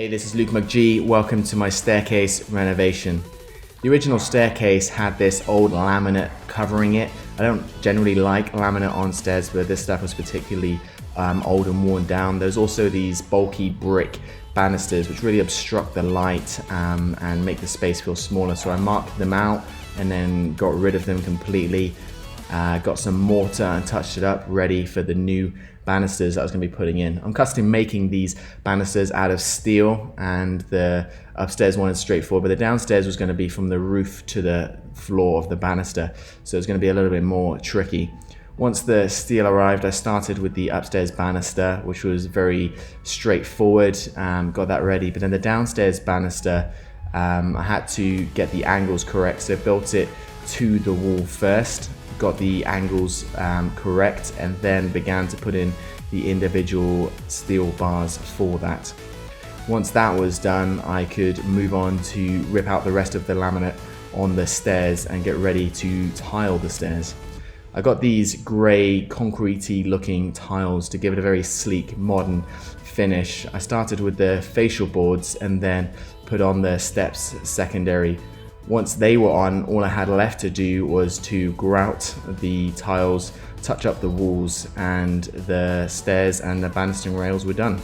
Hey, this is Luke McGee. Welcome to my staircase renovation. The original staircase had this old laminate covering it. I don't generally like laminate on stairs, but this stuff was particularly old and worn down. There's also these bulky brick banisters which really obstruct the light and make the space feel smaller. So I marked them out and then got rid of them completely. Got some mortar and touched it up, ready for the new banisters that I was going to be putting in. I'm custom making these banisters out of steel, and the upstairs one is straightforward, but the downstairs was going to be from the roof to the floor of the banister, so it's going to be a little bit more tricky. Once the steel arrived, I started with the upstairs banister, which was very straightforward, got that ready, but then the downstairs banister, I had to get the angles correct, so I built it to the wall first, got the angles correct, and then began to put in the individual steel bars for that. Once that was done, I could move on to rip out the rest of the laminate on the stairs and get ready to tile the stairs. I got these grey concretey looking tiles to give it a very sleek modern finish. I started with the facial boards and then put on the steps secondary. Once they were on, all I had left to do was to grout the tiles, touch up the walls, and the stairs and the banistering rails were done.